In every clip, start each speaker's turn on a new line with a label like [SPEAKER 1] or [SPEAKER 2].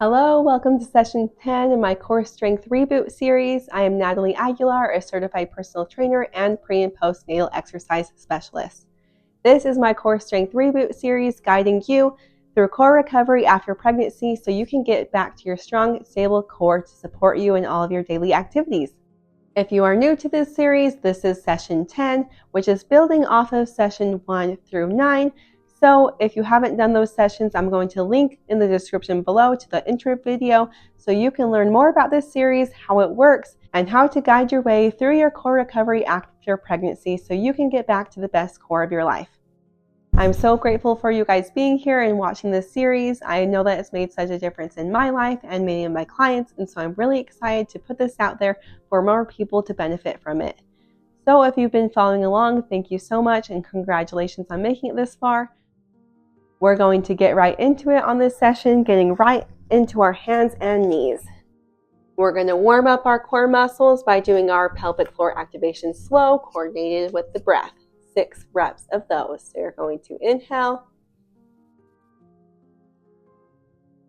[SPEAKER 1] Hello, welcome to session 10 in my Core Strength Reboot series. I am Natalie Aguilar, a certified personal trainer and pre- and postnatal exercise specialist. This is my Core Strength Reboot series guiding you through core recovery after pregnancy so you can get back to your strong, stable core to support you in all of your daily activities. If you are new to this series, this is session 10, which is building off of session 1 through 9. So if you haven't done those sessions, I'm going to link in the description below to the intro video so you can learn more about this series, how it works, and how to guide your way through your core recovery after pregnancy so you can get back to the best core of your life. I'm so grateful for you guys being here and watching this series. I know that it's made such a difference in my life and many of my clients, and so I'm really excited to put this out there for more people to benefit from it. So if you've been following along, thank you so much and congratulations on making it this far. We're going to get right into it on this session, getting right into our hands and knees. We're going to warm up our core muscles by doing our pelvic floor activation slow, coordinated with the breath. 6 reps of those. So you're going to inhale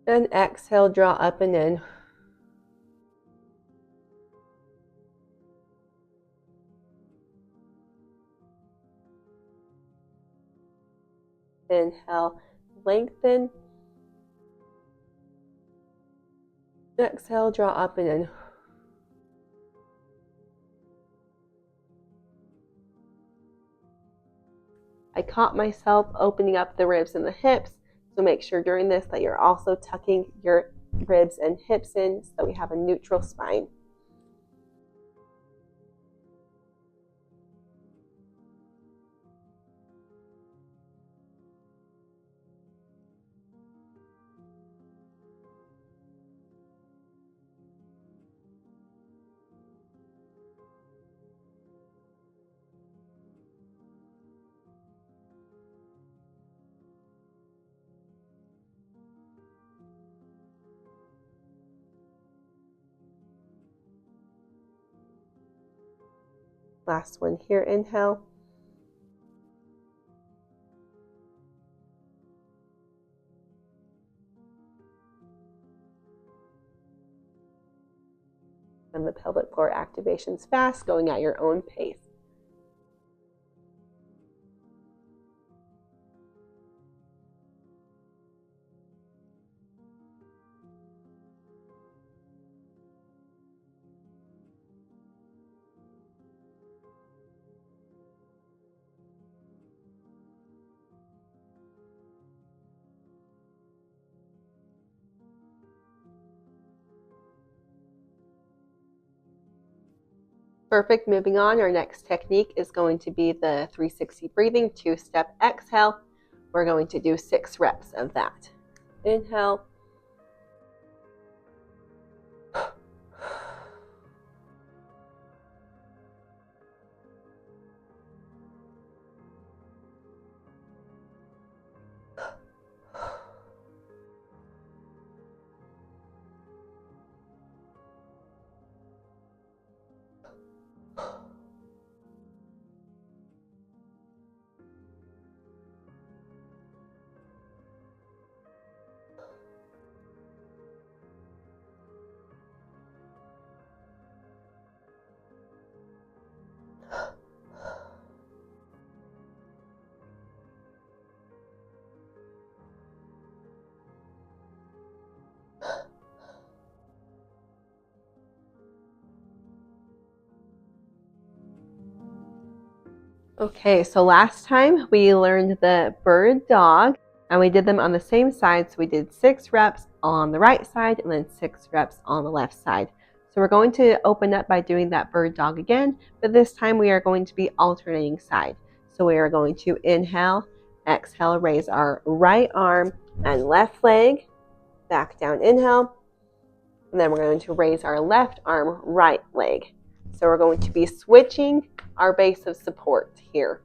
[SPEAKER 1] and exhale, draw up and in. Inhale, lengthen. Exhale, draw up and in. I caught myself opening up the ribs and the hips, so make sure during this that you're also tucking your ribs and hips in so that we have a neutral spine. Last one here, inhale. And the pelvic floor activation's fast, going at your own pace. Perfect. Moving on, our next technique is going to be the 360 breathing 2-step exhale. We're going to do 6 reps of that. Inhale. Okay, so last time we learned the bird dog and we did them on the same side. So we did 6 reps on the right side and then 6 reps on the left side. So we're going to open up by doing that bird dog again, but this time we are going to be alternating side. So we are going to inhale, exhale, raise our right arm and left leg, back down, inhale, and then we're going to raise our left arm, right leg. So we're going to be switching our base of support here.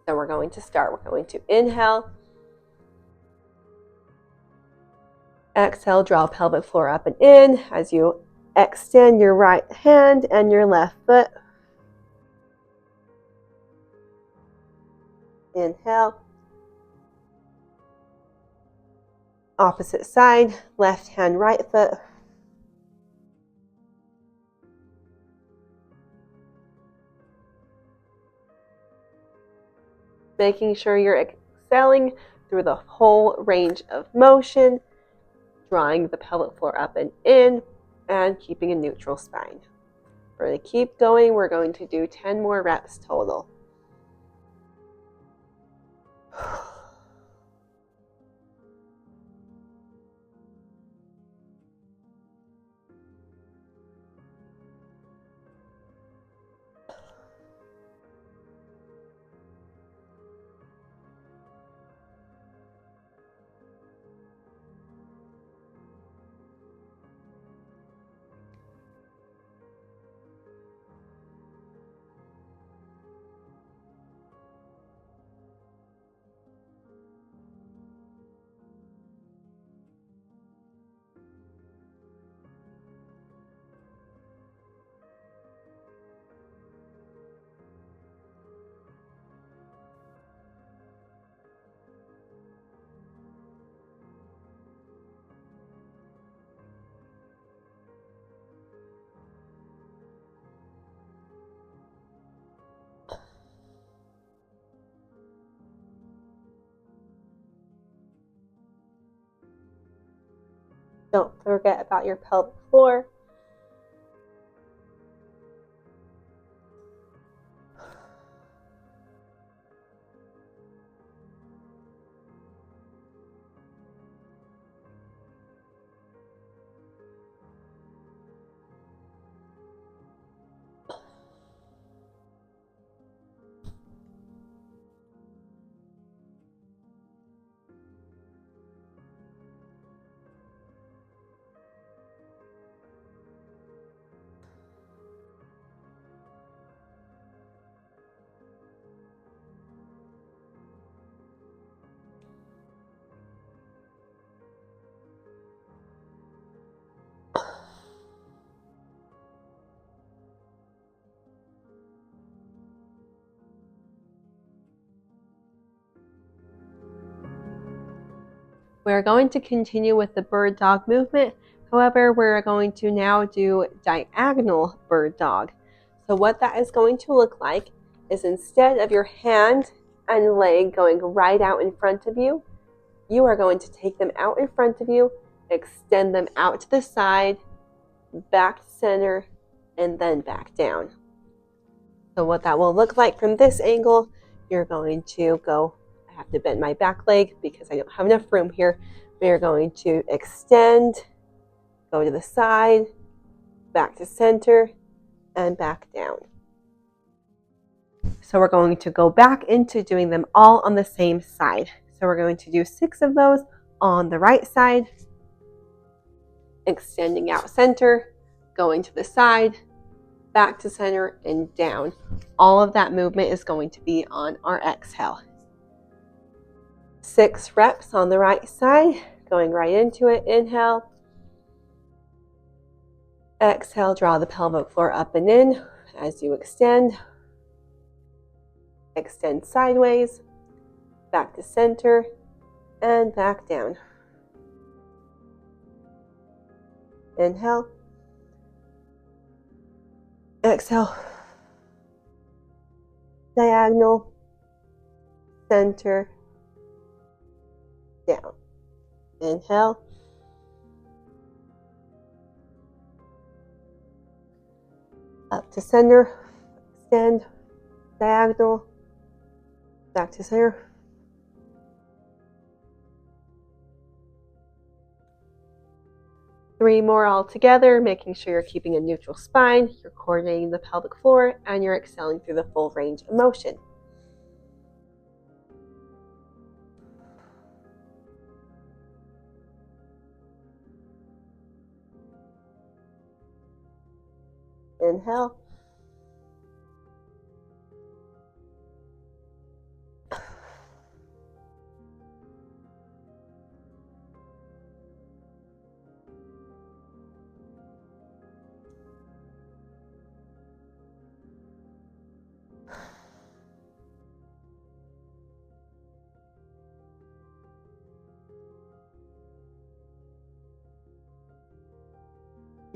[SPEAKER 1] So we're going to start. We're going to inhale. Exhale, draw pelvic floor up and in as you extend your right hand and your left foot. Inhale. Opposite side, left hand, right foot. Making sure you're exhaling through the whole range of motion, drawing the pelvic floor up and in, and keeping a neutral spine. We're going to keep going. We're going to do 10 more reps total. Don't forget about your pelvic floor. We're going to continue with the bird dog movement. However, we're going to now do diagonal bird dog. So what that is going to look like is instead of your hand and leg going right out in front of you, you are going to take them out in front of you, extend them out to the side, back to center, and then back down. So what that will look like from this angle, you're going to go, I have to bend my back leg because I don't have enough room here. We're going to extend, go to the side, back to center, and back down. So we're going to go back into doing them all on the same side. So we're going to do 6 of those on the right side, extending out center, going to the side, back to center, and down. All of that movement is going to be on our exhale. 6 reps on the right side, going right into it. Inhale. Exhale, draw the pelvic floor up and in as you extend. Extend sideways, back to center, and back down. Inhale. Exhale. Diagonal, center, down. Inhale. Up to center, extend, diagonal, back to center. Three more all together, making sure you're keeping a neutral spine, you're coordinating the pelvic floor, and you're exhaling through the full range of motion. Inhale.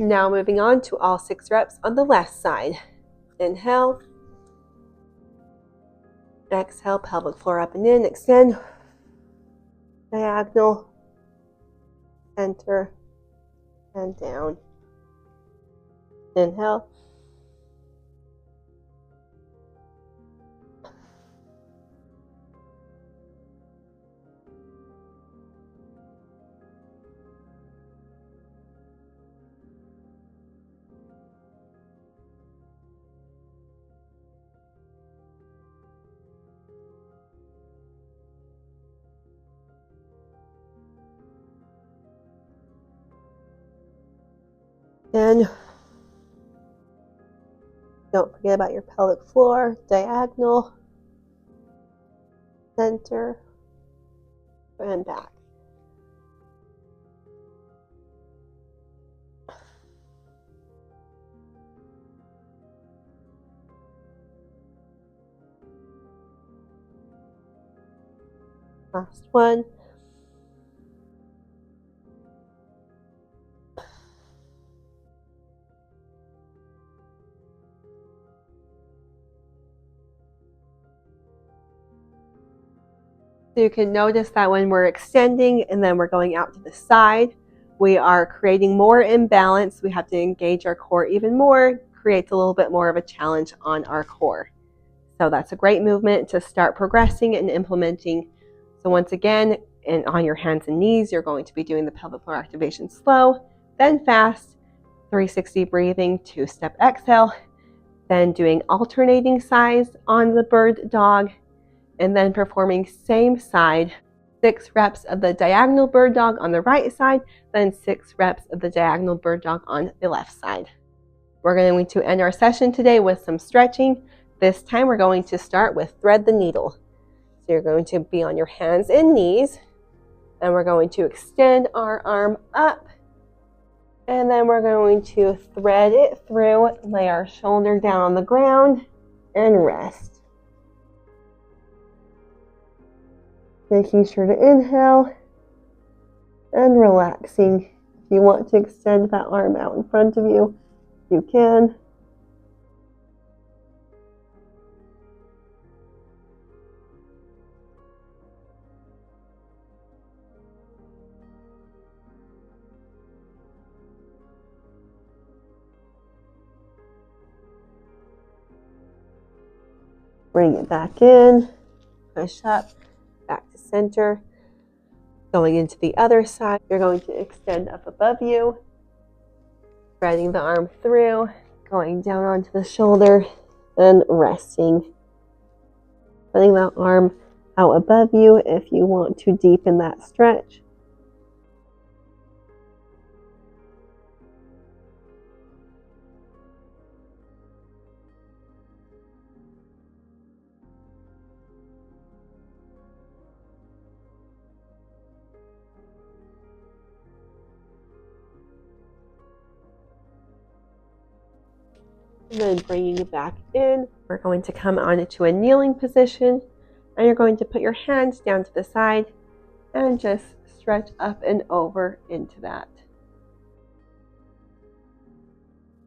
[SPEAKER 1] Now moving on to all 6 reps on the left side. Inhale. Exhale, pelvic floor up and in, extend. Diagonal, center, and down. Inhale. And don't forget about your pelvic floor, diagonal, center, and back. Last one. So you can notice that when we're extending and then we're going out to the side, we are creating more imbalance. We have to engage our core even more, creates a little bit more of a challenge on our core. So that's a great movement to start progressing and implementing. So once again, on your hands and knees, you're going to be doing the pelvic floor activation slow, then fast, 360 breathing, 2-step exhale, then doing alternating sides on the bird dog, and then performing same side, 6 reps of the diagonal bird dog on the right side, then 6 reps of the diagonal bird dog on the left side. We're going to end our session today with some stretching. This time we're going to start with thread the needle. So you're going to be on your hands and knees, and we're going to extend our arm up, and then we're going to thread it through, lay our shoulder down on the ground, and rest. Making sure to inhale and relaxing. If you want to extend that arm out in front of you, you can. Bring it back in, push up, back to center. Going into the other side, you're going to extend up above you, threading the arm through, going down onto the shoulder, and resting. Putting that arm out above you if you want to deepen that stretch. And then bringing it back in, we're going to come onto a kneeling position, and you're going to put your hands down to the side and just stretch up and over into that.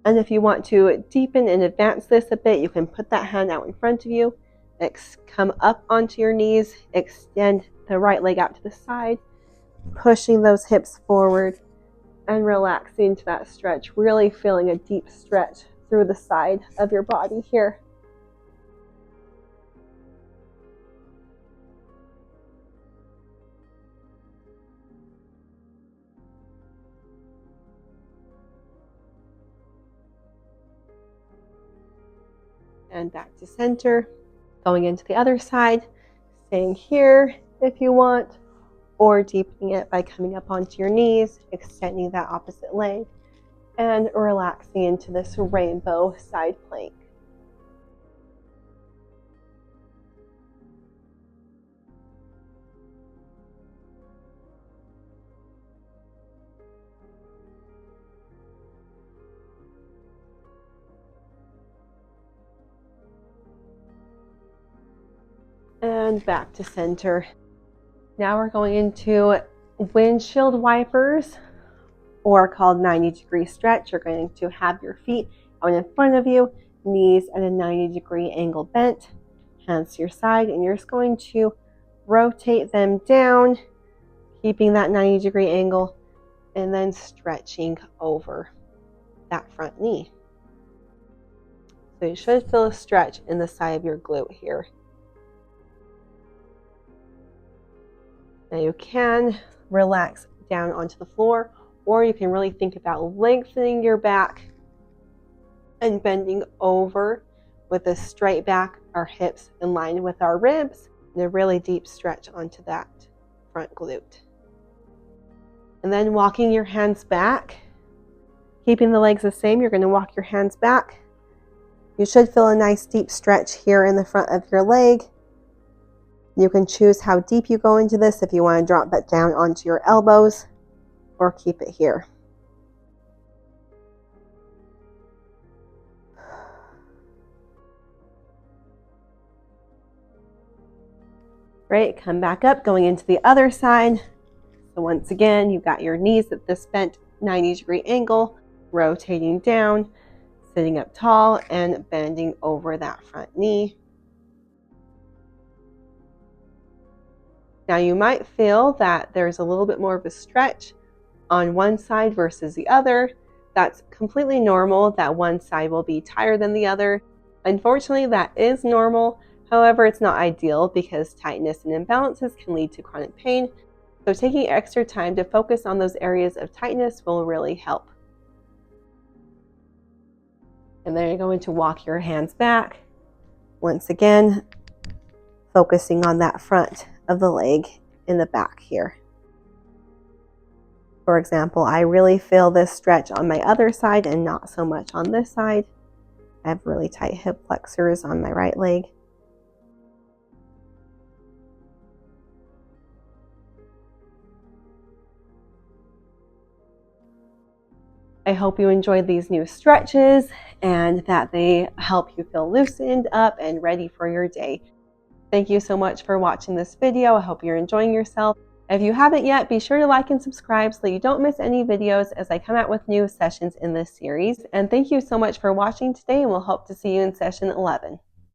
[SPEAKER 1] And if you want to deepen and advance this a bit, you can put that hand out in front of you, come up onto your knees, extend the right leg out to the side, pushing those hips forward and relaxing to that stretch, really feeling a deep stretch through the side of your body here. And back to center, going into the other side, staying here if you want, or deepening it by coming up onto your knees, extending that opposite leg, and relaxing into this rainbow side plank. And back to center. Now we're going into windshield wipers or called 90-degree stretch. You're going to have your feet out in front of you, knees at a 90-degree angle bent, hands to your side, and you're just going to rotate them down, keeping that 90-degree angle, and then stretching over that front knee. So you should feel a stretch in the side of your glute here. Now you can relax down onto the floor, or you can really think about lengthening your back and bending over with a straight back, our hips in line with our ribs, and a really deep stretch onto that front glute. And then walking your hands back, keeping the legs the same, you're going to walk your hands back. You should feel a nice deep stretch here in the front of your leg. You can choose how deep you go into this, if you want to drop it down onto your elbows or keep it here. Great, come back up, going into the other side. So once again, you've got your knees at this bent 90-degree angle, rotating down, sitting up tall, and bending over that front knee. Now you might feel that there's a little bit more of a stretch on one side versus the other. That's completely normal that one side will be tighter than the other. Unfortunately, that is normal. However, it's not ideal because tightness and imbalances can lead to chronic pain. So taking extra time to focus on those areas of tightness will really help. And then you're going to walk your hands back. Once again, focusing on that front of the leg in the back here. For example, I really feel this stretch on my other side and not so much on this side. I have really tight hip flexors on my right leg. I hope you enjoyed these new stretches and that they help you feel loosened up and ready for your day. Thank you so much for watching this video. I hope you're enjoying yourself. If you haven't yet, be sure to like and subscribe so that you don't miss any videos as I come out with new sessions in this series. And thank you so much for watching today, and we'll hope to see you in session 11.